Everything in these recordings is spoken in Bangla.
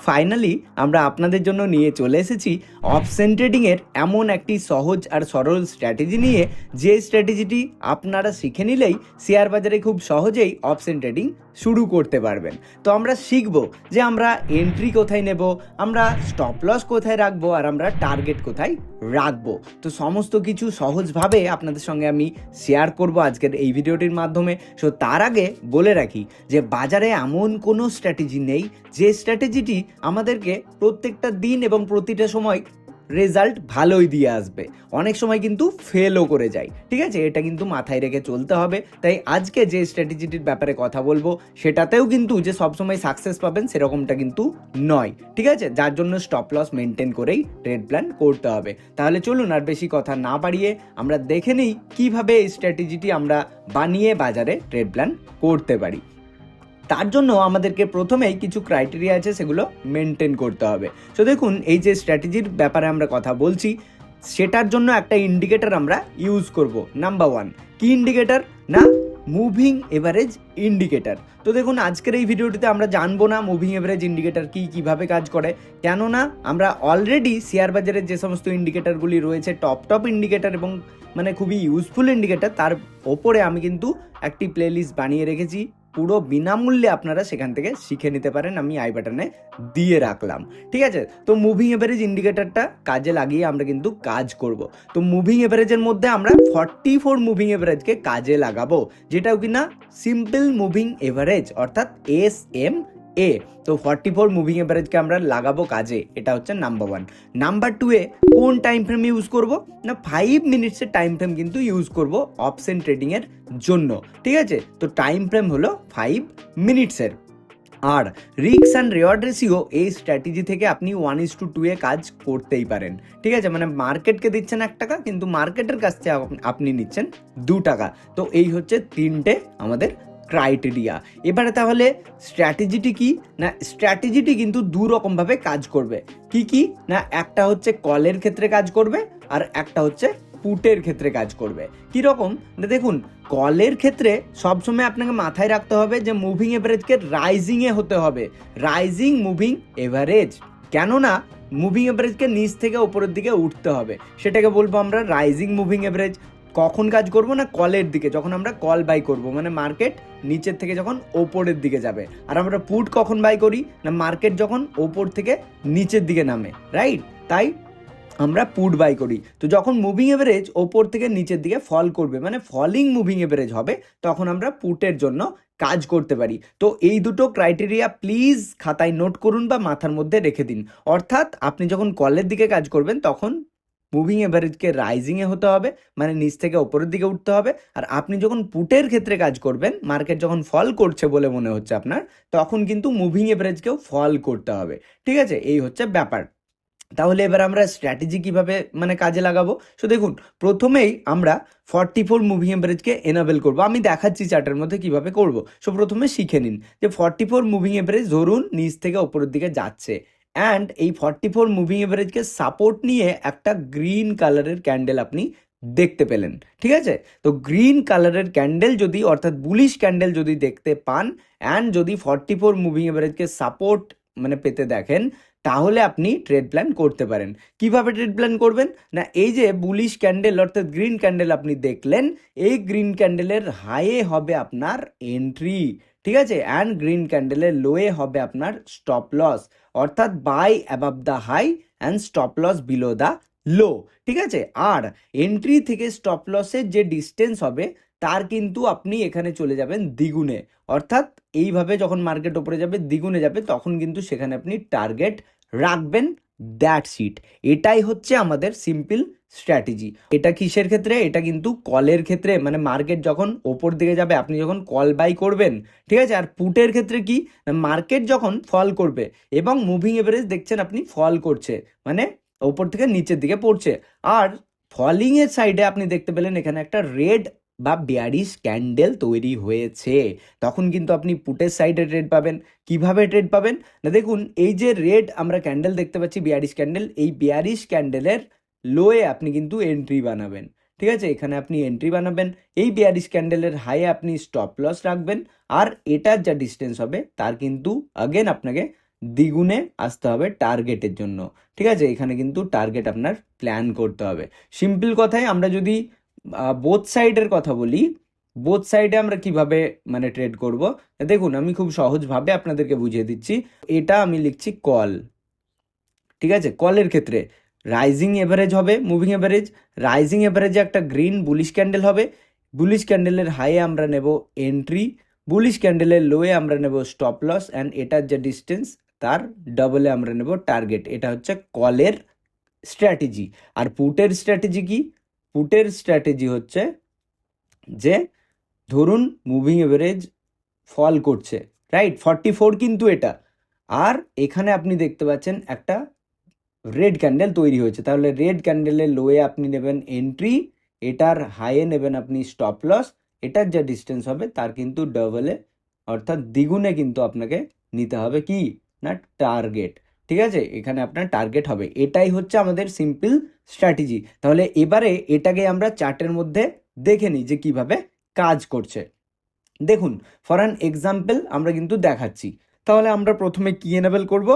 ফাইনালি আমরা আপনাদের জন্য নিয়ে চলে এসেছি অপশন ট্রেডিংয়ের এমন একটি সহজ আর সরল স্ট্র্যাটেজি নিয়ে, যে স্ট্র্যাটেজিটি আপনারা শিখে নিলেই শেয়ার বাজারে খুব সহজেই অপশন ট্রেডিং শুরু করতে পারবেন। তো আমরা শিখব যে আমরা এন্ট্রি কোথায় নেব, আমরা স্টপ লস কোথায় রাখবো, আর আমরা টার্গেট কোথায় রাখবো। তো সমস্ত কিছু সহজভাবে আপনাদের সঙ্গে আমি শেয়ার করব আজকের এই ভিডিওটির মাধ্যমে। সো তার আগে বলে রাখি যে বাজারে এমন কোনো স্ট্র্যাটেজি নেই যে স্ট্র্যাটেজিটি আমাদেরকে প্রত্যেকটা দিন এবং প্রতিটা সময় রেজাল্ট ভালোই দিয়ে আসবে, অনেক সময় কিন্তু ফেলও করে যায়। ঠিক আছে, এটা কিন্তু মাথায় রেখে চলতে হবে। তাই আজকে যে স্ট্র্যাটেজিটির ব্যাপারে কথা বলবো সেটাতেও কিন্তু যে সবসময় সাকসেস পাবেন সেরকমটা কিন্তু নয়। ঠিক আছে, যার জন্য স্টপ লস মেনটেন করেই ট্রেড প্ল্যান করতে হবে। তাহলে চলুন আর বেশি কথা না বাড়িয়ে আমরা দেখে নিই কীভাবে এই স্ট্র্যাটেজিটি আমরা বানিয়ে বাজারে ট্রেড প্ল্যান করতে পারি। তার জন্য আমাদেরকে প্রথমেই কিছু ক্রাইটেরিয়া আছে, সেগুলো মেনটেন করতে হবে। তো দেখুন, এই যে স্ট্র্যাটেজির ব্যাপারে আমরা কথা বলছি সেটার জন্য একটা ইন্ডিকেটর আমরা ইউজ করব। নাম্বার 1 কি ইন্ডিকেটর না, মুভিং এভারেজ ইন্ডিকেটর। তো দেখুন, আজকের এই ভিডিওটিতে আমরা জানবো না মুভিং এভারেজ ইন্ডিকেটর কি, কিভাবে কাজ করে। কেননা আমরা অলরেডি শেয়ার বাজারের যে সমস্ত ইন্ডিকেটরগুলি রয়েছে, টপ ইন্ডিকেটর এবং মানে খুবই ইউজফুল ইন্ডিকেটর, তার ওপরে আমি কিন্তু একটি প্লেলিস্ট বানিয়ে রেখেছি, পুরো বিনামূল্যে আপনারা সেখান থেকে শিখে নিতে পারেন, আমি আই বাটনে দিয়ে রাখলাম। ঠিক আছে, তো মুভিং এভারেজ ইন্ডিকেটরটা কাজে লাগিয়ে আমরা কিন্তু কাজ করব। তো মুভিং এভারেজের মধ্যে আমরা 44 মুভিং এভারেজকে কাজে লাগাবো, যেটাও কিনা সিম্পল মুভিং এভারেজ অর্থাৎ SMA। তো 44 মুভিং এভারেজকে আমরা লাগাবো কাজে, এটা হচ্ছে নাম্বার 1। নাম্বার 2-এ কোন টাইম ফ্রেম ইউজ করব না, 5 মিনিটসের টাইম ফ্রেম কিন্তু ইউজ করব অপশন ট্রেডিংয়ের জন্য। ঠিক আছে, তো টাইম ফ্রেম হলো 5 মিনিটসের। আর রিস্ক অ্যান্ড রিওয়ার্ড রেশিও এই স্ট্র্যাটেজি থেকে আপনি 1:2 কাজ করতেই পারেন। ঠিক আছে, মানে মার্কেটকে দিচ্ছেন 1 টাকা, কিন্তু মার্কেটের কাছ থেকে আপনি নিচ্ছেন 2 টাকা। তো এই হচ্ছে 3টে আমাদের ক্রাইটেরিয়া। এবারে তাহলে স্ট্র্যাটেজিটি কি না, স্ট্র্যাটেজিটি কিন্তু 2 রকমভাবে কাজ করবে। কি কি না, একটা হচ্ছে কলের ক্ষেত্রে কাজ করবে আর একটা হচ্ছে পুটের ক্ষেত্রে কাজ করবে। কি রকম না, দেখুন, কলের ক্ষেত্রে সবসময় আপনাকে মাথায় রাখতে হবে যে মুভিং এভারেজকে রাইজিংয়ে হতে হবে, রাইজিং মুভিং এভারেজ। কেননা মুভিং এভারেজকে নিচ থেকে ওপরের দিকে উঠতে হবে, সেটাকে বলবো আমরা রাইজিং মুভিং এভারেজ। কখন কাজ করব না, কলের দিকে, যখন আমরা কল বাই করব, মানে মার্কেট নিচের থেকে যখন ওপরের দিকে যাবে। আর আমরা পুট কখন বাই করি না, মার্কেট যখন ওপর থেকে নিচের দিকে নামে, রাইট? তাই আমরা পুট বাই করি। তো যখন মুভিং এভারেজ ওপর থেকে নিচের দিকে ফল করবে, মানে ফলিং মুভিং এভারেজ হবে, তখন আমরা পুটের জন্য কাজ করতে পারি। তো এই দুটো ক্রাইটেরিয়া প্লিজ খাতায় নোট করুন বা মাথার মধ্যে রেখে দিন। অর্থাৎ আপনি যখন কলের দিকে কাজ করবেন তখন মুভিং এভারেজকে রাইজিংয়ে হতে হবে, মানে নিচ থেকে ওপরের দিকে উঠতে হবে। আর আপনি যখন পুটের ক্ষেত্রে কাজ করবেন, মার্কেট যখন ফল করছে বলে মনে হচ্ছে আপনার, তখন কিন্তু মুভিং এভারেজকেও ফল করতে হবে। ঠিক আছে, এই হচ্ছে ব্যাপার। তাহলে এবার আমরা স্ট্র্যাটেজি কিভাবে মানে কাজে লাগাবো। সো দেখুন, প্রথমেই আমরা 44 মুভিং এভারেজকে এনাবেল করবো। আমি দেখাচ্ছি চার্টের মধ্যে কিভাবে করব। সো প্রথমে শিখে নিন যে 44 মুভিং এভারেজ ধরুন নিচ থেকে ওপরের দিকে যাচ্ছে, অ্যান্ড এই 44 মুভিং এভারেজকে সাপোর্ট নিয়ে একটা গ্রিন কালারের ক্যান্ডেল আপনি দেখতে পেলেন। ঠিক আছে, তো গ্রিন কালারের ক্যান্ডেল যদি, অর্থাৎ বুলিশ ক্যান্ডেল যদি দেখতে পান, অ্যান্ড যদি 44 মুভিং এভারেজকে সাপোর্ট মানে পেতে দেখেন, তাহলে আপনি ট্রেড প্ল্যান করতে পারেন। কিভাবে ট্রেড প্ল্যান করবেন না, এই যে বুলিশ ক্যান্ডেল অর্থাৎ গ্রিন ক্যান্ডেল আপনি দেখলেন, এই গ্রিন ক্যান্ডেলের হাইয়ে হবে আপনার এন্ট্রি। ঠিক আছে, অ্যান্ড গ্রিন ক্যান্ডেলের লোয়ে হবে আপনার স্টপ লস, অর্থাৎ buy above the high and stop loss below the low. ঠিক আছে, আর এন্ট্রি থেকে স্টপ লসের যে ডিস্টেন্স হবে তার কিন্তু আপনি এখানে চলে যাবেন দ্বিগুণে। অর্থাৎ এইভাবে যখন মার্কেট ওপরে যাবে, দ্বিগুণে যাবে, তখন কিন্তু সেখানে আপনি টার্গেট রাখবেন। That's it. এটাই হচ্ছে আমাদের সিম্পল স্ট্র্যাটেজি। এটা কিসের ক্ষেত্রে, এটা কিন্তু কলের ক্ষেত্রে, মানে মার্কেট যখন ওপর দিকে যাবে আপনি যখন কল বাই করবেন। ঠিক আছে, আর পুটের ক্ষেত্রে কি, মার্কেট যখন ফল করবে এবং মুভিং এভারেজ দেখছেন আপনি ফল করছে, মানে ওপর থেকে নিচের দিকে পড়ছে, আর ফলিং এর সাইডে আপনি দেখতে পেলেন এখানে একটা রেড বা বেয়ারিশ ক্যান্ডেল তৈরি হয়েছে, তখন কিন্তু আপনি পুটের সাইডে ট্রেড পাবেন। কিভাবে ট্রেড পাবেন না, দেখুন, এই যে রেড আমরা ক্যান্ডেল দেখতে পাচ্ছি, বেয়ারিশ ক্যান্ডেল, এই বেয়ারিশ ক্যান্ডেলের লোয়ে আপনি কিন্তু এন্ট্রি বানাবেন। ঠিক আছে, এখানে আপনি এন্ট্রি বানাবেন, এই বেয়ারিশ ক্যান্ডেলের হাইয়ে আপনি স্টপ লস রাখবেন, আর এটার যা ডিস্টেন্স হবে তার কিন্তু আগেন আপনাকে দ্বিগুণে আসতে হবে টার্গেটের জন্য। ঠিক আছে, এখানে কিন্তু টার্গেট আপনার প্ল্যান করতে হবে। সিম্পল কথায় আমরা যদি বোথ সাইডের কথা বলি, বোথ সাইডে আমরা কিভাবে মানে ট্রেড করব, দেখুন আমি খুব সহজভাবে আপনাদেরকে বুঝিয়ে দিচ্ছি। এটা আমি লিখছি কল। ঠিক আছে, কলের ক্ষেত্রে রাইজিং এভারেজ হবে, মুভিং এভারেজ। রাইজিং এভারেজে একটা গ্রিন বুলিশ ক্যান্ডেল হবে, বুলিশ ক্যান্ডেলের হাইয়ে আমরা নেব এন্ট্রি, বুলিশ ক্যান্ডেলের লোয়ে আমরা নেব স্টপ লস, অ্যান্ড এটার যে ডিস্টেন্স তার ডবলে আমরা নেব টার্গেট। এটা হচ্ছে কলের স্ট্র্যাটেজি। আর পুটের স্ট্র্যাটেজি কি? পুটের স্ট্র্যাটেজি হচ্ছে যে ধরুন মুভিং এভারেজ ফল করছে, রাইট, 44 কিন্তু এটা, আর এখানে আপনি দেখতে পাচ্ছেন একটা রেড ক্যান্ডেল তৈরি হয়েছে, তাহলে রেড ক্যান্ডেলের লোয়ে আপনি নেবেন এন্ট্রি, এটার হাইয়ে নেবেন আপনি স্টপ লস, এটার যা ডিস্টেন্স হবে তার কিন্তু ডবলে অর্থাৎ দ্বিগুণে কিন্তু আপনাকে নিতে হবে কি না টার্গেট। ঠিক আছে, এখানে আপনার টার্গেট হবে। এটাই হচ্ছে আমাদের সিম্পল স্ট্র্যাটেজি। তাহলে এবারে এটাকে আমরা চার্টের মধ্যে দেখে নিই যে কিভাবে কাজ করছে। দেখুন, ফর অ্যান এক্সাম্পল আমরা কিন্তু দেখাচ্ছি। তাহলে আমরা প্রথমে কি এনেবল করব?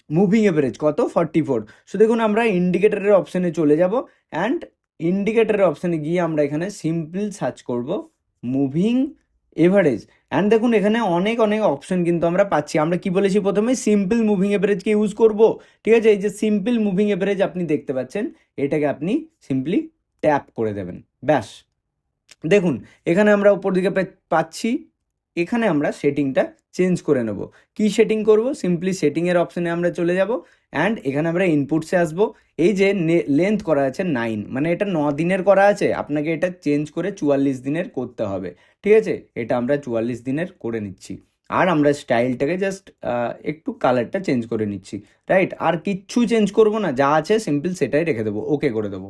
মুভিং এভারেজ কত? 44। সো দেখুন আমরা ইন্ডিকেটরের অপশানে চলে যাব, অ্যান্ড ইন্ডিকেটরের অপশানে গিয়ে আমরা এখানে সিম্পল সার্চ করব মুভিং এভারেজ। অ্যান্ড দেখুন এখানে অনেক অনেক অপশন কিন্তু আমরা পাচ্ছি। আমরা কি বলেছি প্রথমে? সিম্পল মুভিং এভারেজকে ইউজ করব। ঠিক আছে, এই যে সিম্পল মুভিং এভারেজ আপনি দেখতে পাচ্ছেন, এটাকে আপনি সিম্পলি ট্যাপ করে দেবেন, ব্যাস। দেখুন এখানে আমরা উপর দিকে পাচ্ছি, এখানে আমরা সেটিংটা চেঞ্জ করে নেব। কি সেটিং করব? সিম্পলি সেটিংয়ের অপশানে আমরা চলে যাব, অ্যান্ড এখানে আমরা ইনপুটসে আসবো। এই যে লেন্থ করা আছে 9, মানে এটা 9 দিনের করা আছে, আপনাকে এটা চেঞ্জ করে 44 দিনের করতে হবে। ঠিক আছে, এটা আমরা 44 দিনের করে নিচ্ছি। আর আমরা স্টাইলটাকে জাস্ট একটু কালারটা চেঞ্জ করে নিচ্ছি, রাইট। আর কিচ্ছু চেঞ্জ করব না, যা আছে সিম্পল সেটাই রেখে দেবো, ওকে করে দেবো।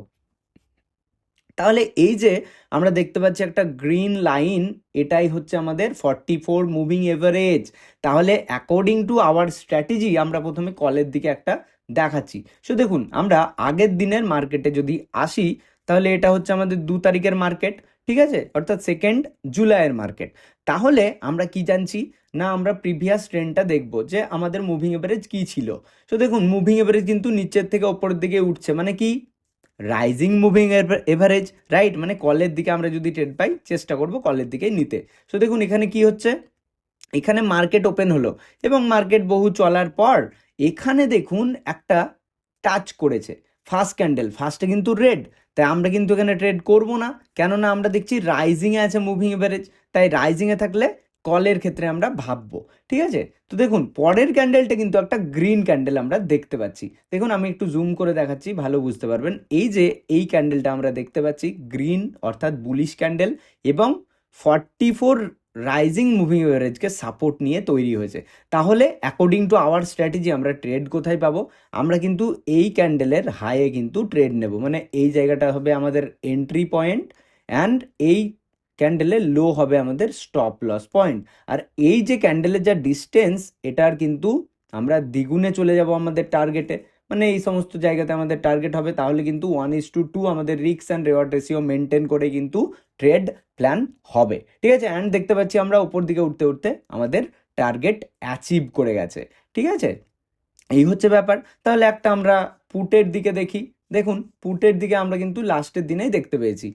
তাহলে এই যে আমরা দেখতে পাচ্ছি একটা গ্রিন লাইন, এটাই হচ্ছে আমাদের 44 মুভিং এভারেজ। তাহলে অ্যাকর্ডিং টু আওয়ার স্ট্র্যাটেজি আমরা প্রথমে কলের দিকে একটা দেখাচ্ছি। সো দেখুন আমরা আগের দিনের মার্কেটে যদি আসি, তাহলে এটা হচ্ছে আমাদের 2 তারিখের মার্কেট, ঠিক আছে, অর্থাৎ 2 জুলাইয়ের মার্কেট। তাহলে আমরা কি জানছি না, আমরা প্রিভিয়াস ট্রেন্ডটা দেখব যে আমাদের মুভিং এভারেজ কি ছিল। সো দেখুন মুভিং এভারেজ কিন্তু নিচের থেকে ওপরের দিকে উঠছে, মানে কি রাইজিং মুভিং এভারেজ, রাইট, মানে কলের দিকে আমরা যদি ট্রেড পাই চেষ্টা করব কলের দিকেই নিতে। সো দেখুন এখানে কি হচ্ছে, এখানে মার্কেট ওপেন হলো এবং মার্কেট বহু চলার পর এখানে দেখুন একটা টাচ করেছে ফার্স্ট ক্যান্ডেল, ফার্স্টে কিন্তু রেড, তাই আমরা কিন্তু এখানে ট্রেড করব না, কেননা আমরা দেখছি রাইজিংয়ে আছে মুভিং এভারেজ, তাই রাইজিংয়ে থাকলে কলের ক্ষেত্রে আমরা ভাববো। ঠিক আছে, তো দেখুন পরের ক্যান্ডেলটা কিন্তু একটা গ্রিন ক্যান্ডেল আমরা দেখতে পাচ্ছি। দেখুন আমি একটু জুম করে দেখাচ্ছি, ভালো বুঝতে পারবেন। এই যে এই ক্যান্ডেলটা আমরা দেখতে পাচ্ছি গ্রিন অর্থাৎ বুলিশ ক্যান্ডেল, এবং 44 রাইজিং মুভিং এভারেজকে সাপোর্ট নিয়ে তৈরি হয়েছে। তাহলে অ্যাকর্ডিং টু আওয়ার স্ট্র্যাটেজি আমরা ট্রেড কোথায় পাবো? আমরা কিন্তু এই ক্যান্ডেলের হাইয়ে কিন্তু ট্রেড নেব, মানে এই জায়গাটা হবে আমাদের এন্ট্রি পয়েন্ট, অ্যান্ড এই ক্যান্ডেলের লো হবে আমাদের স্টপ লস পয়েন্ট। আর এই যে ক্যান্ডেলের যা ডিস্টেন্স, এটার কিন্তু আমরা দ্বিগুণে চলে যাব আমাদের টার্গেটে, মানে এই সমস্ত জায়গাতে আমাদের টার্গেট হবে। তাহলে কিন্তু 1:2 আমাদের risk and reward ratio maintain করে কিন্তু ট্রেড প্ল্যান হবে। ঠিক আছে, অ্যান্ড দেখতে পাচ্ছি আমরা উপর দিকে উঠতে উঠতে আমাদের টার্গেট অ্যাচিভ করে গেছে। ঠিক আছে, এই হচ্ছে ব্যাপার। তাহলে একটা আমরা পুটের দিকে দেখি। দেখুন পুটের দিকে আমরা কিন্তু লাস্টের দিনেই দেখতে পেয়েছি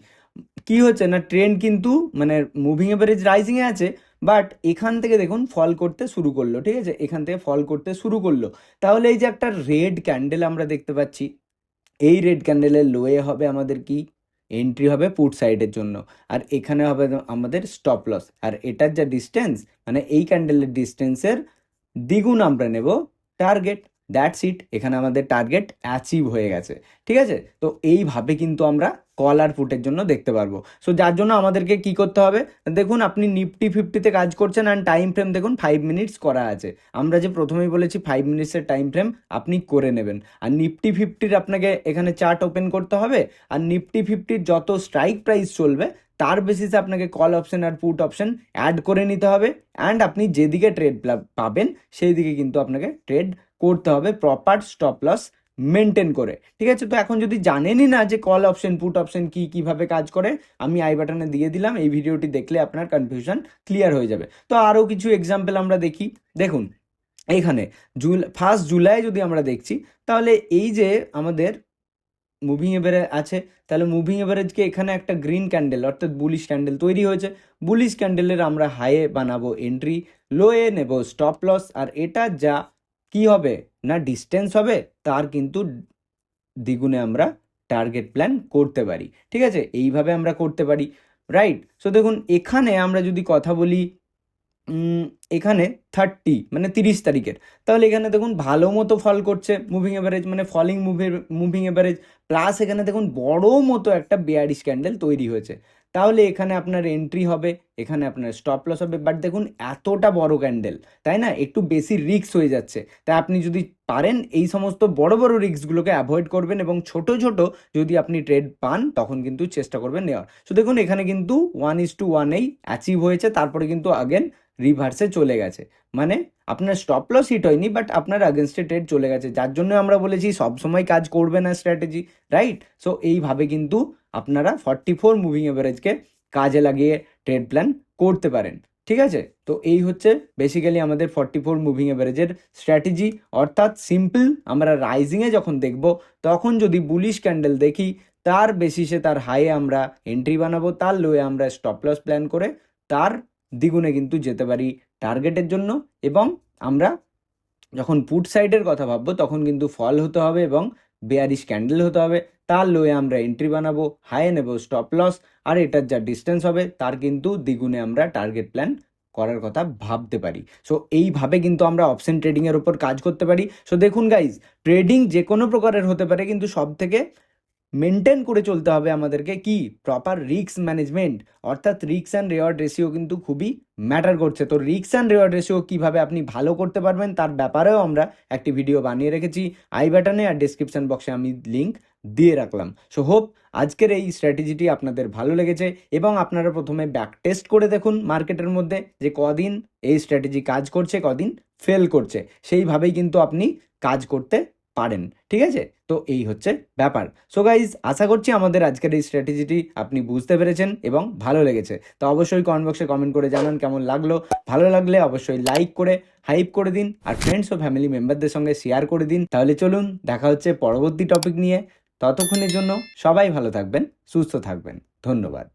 কি হচ্ছে না, ট্রেন্ড কিন্তু মানে মুভিং এভারেজ রাইজিংয়ে আছে, বাট এখান থেকে দেখুন ফল করতে শুরু করলো। ঠিক আছে, এখান থেকে ফল করতে শুরু করলো। তাহলে এই যে একটা রেড ক্যান্ডেল আমরা দেখতে পাচ্ছি, এই রেড ক্যান্ডেলের লোয়ে হবে আমাদের কি এন্ট্রি হবে পুট সাইডের জন্য, আর এখানে হবে আমাদের স্টপ লস, আর এটার যা ডিস্টেন্স মানে এই ক্যান্ডেলের ডিস্টেন্সের দ্বিগুণ আমরা নেব টার্গেট। দ্যাটস ইট, এখানে আমাদের টার্গেট অ্যাচিভ হয়ে গেছে। ঠিক আছে, তো এইভাবে কিন্তু আমরা কল আর পুটের জন্য দেখতে পারবো। সো যার জন্য আমাদেরকে কি করতে হবে, দেখুন আপনি নিফটি 50-তে কাজ করছেন, অ্যান্ড টাইম ফ্রেম দেখুন 5 মিনিটস করা আছে। আমরা যে প্রথমেই বলেছি 5 মিনিটসের টাইম ফ্রেম আপনি করে নেবেন, আর নিফটি 50-র আপনাকে এখানে চার্ট ওপেন করতে হবে, আর নিফটি 50-র যত স্ট্রাইক প্রাইস চলবে তার বেসিসে আপনাকে কল অপশন আর পুট অপশন অ্যাড করে নিতে হবে, অ্যান্ড আপনি যেদিকে ট্রেড পাবেন সেই দিকে কিন্তু আপনাকে ট্রেড করতে হবে প্রপার স্টপ লস মেনটেন করে। ঠিক আছে, তো এখন যদি জানেনই না যে কল অপশন পুট অপশন কি কিভাবে কাজ করে, আমি আই বাটনে দিয়ে দিলাম, এই ভিডিওটি দেখলে আপনার কনফিউশন ক্লিয়ার হয়ে যাবে। তো আরও কিছু এক্সাম্পল আমরা দেখি। দেখুন এইখানে 1 জুলাই যদি আমরা দেখছি, তাহলে এই যে আমাদের মুভিং এভারেজ আছে, তাহলে মুভিং এভারেজকে এখানে একটা গ্রিন ক্যান্ডেল অর্থাৎ বুলিশ ক্যান্ডেল তৈরি হয়েছে। বুলিশ ক্যান্ডেলের আমরা হাইয়ে বানাবো এন্ট্রি, লোয়ে নেব স্টপ লস, আর এটা যা কি হবে না ডিস্টেন্স হবে তার কিন্তু দ্বিগুণে আমরা টার্গেট প্ল্যান করতে পারি। ঠিক আছে, এইভাবে আমরা করতে পারি, রাইট? সো দেখুন এখানে আমরা যদি কথা বলি এখানে 30 তারিখের, তাহলে এখানে দেখুন ভালো মতো ফল করছে মুভিং এভারেজ, মানে ফলিং মুভিং এভারেজ, প্লাস এখানে দেখুন বড় মতো একটা বেয়ারিশ ক্যান্ডেল তৈরি হয়েছে। তাহলে এখানে আপনার এন্ট্রি হবে, এখানে আপনার স্টপ লস হবে। বাট দেখুন এতটা বড় ক্যান্ডেল, তাই না, একটু বেশি রিস্ক হয়ে যাচ্ছে। তাই আপনি যদি পারেন এই সমস্ত বড় বড় রিস্কগুলোকে অ্যাভয়েড করবেন, এবং ছোট ছোট যদি আপনি ট্রেড পান তখন কিন্তু চেষ্টা করবেন নেওয়ার। তো দেখুন এখানে কিন্তু 1:1 অ্যাচিভ হয়েছে, তারপরে কিন্তু আগেন রিভার্সে চলে গেছে, মানে আপনার স্টপ লস হিট হয়নি, বাট আপনার আগেনস্টে ট্রেড চলে গেছে, যার জন্য আমরা বলেছি সবসময় কাজ করবে না স্ট্র্যাটেজি, রাইট? সো এইভাবে কিন্তু আপনারা 44 মুভিং এভারেজকে কাজে লাগিয়ে ট্রেড প্ল্যান করতে পারেন। ঠিক আছে, তো এই হচ্ছে বেসিক্যালি আমাদের 44 মুভিং এভারেজের স্ট্র্যাটেজি। অর্থাৎ সিম্পল, আমরা রাইজিংয়ে যখন দেখব তখন যদি বুলিশ ক্যান্ডেল দেখি, তার বেসিসে তার হাইয়ে আমরা এন্ট্রি বানাবো, তার লোয়ে আমরা স্টপ লস প্ল্যান করে তার দ্বিগুণে কিন্তু যেতে পারি টার্গেটের জন্য। এবং আমরা যখন পুট সাইডের কথা ভাববো তখন কিন্তু ফল হতে হবে এবং বেয়ারিশ ক্যান্ডেল হতে হবে, তার লোয়ে আমরা এন্ট্রি বানাবো, হাইয়ে নেব স্টপ লস, আর এটার যা ডিস্টেন্স হবে তার কিন্তু দ্বিগুণে আমরা টার্গেট প্ল্যান করার কথা ভাবতে পারি। সো এইভাবে কিন্তু আমরা অপশন ট্রেডিংয়ের ওপর কাজ করতে পারি। সো দেখুন গাইজ, ট্রেডিং যে কোনো প্রকারের হতে পারে, কিন্তু সব থেকে মেনটেন করে চলতে হবে আমাদেরকে কি প্রপার রিস্ক ম্যানেজমেন্ট, অর্থাৎ রিস্ক অ্যান্ড রেওয়ার্ড রেশিও কিন্তু খুবই ম্যাটার করছে। তো রিস্ক অ্যান্ড রেওয়ার্ড রেশিও কীভাবে আপনি ভালো করতে পারবেন তার ব্যাপারেও আমরা একটি ভিডিও বানিয়ে রেখেছি, আই বাটনে আর ডিসক্রিপশন বক্সে আমি লিঙ্ক দিয়ে রাখলাম। সো হোপ আজকের এই স্ট্র্যাটেজিটি আপনাদের ভালো লেগেছে, এবং আপনারা প্রথমে ব্যাক টেস্ট করে দেখুন মার্কেটের মধ্যে যে কদিন এই স্ট্র্যাটেজি কাজ করছে, কদিন ফেল করছে, সেইভাবেই কিন্তু আপনি কাজ করতে পারেন। ঠিক আছে, তো এই হচ্ছে ব্যাপার। সো গাইজ, আশা করছি আমাদের আজকের এই স্ট্র্যাটেজিটি আপনি বুঝতে পেরেছেন এবং ভালো লেগেছে। তো অবশ্যই কমেন্ট বক্সে কমেন্ট করে জানান কেমন লাগলো। ভালো লাগলে অবশ্যই লাইক করে হাইপ করে দিন, আর ফ্রেন্ডস ও ফ্যামিলি মেম্বারদের সঙ্গে শেয়ার করে দিন। তাহলে চলুন দেখা হচ্ছে পরবর্তী টপিক নিয়ে। ততক্ষণের জন্য সবাই ভালো থাকবেন, সুস্থ থাকবেন। ধন্যবাদ।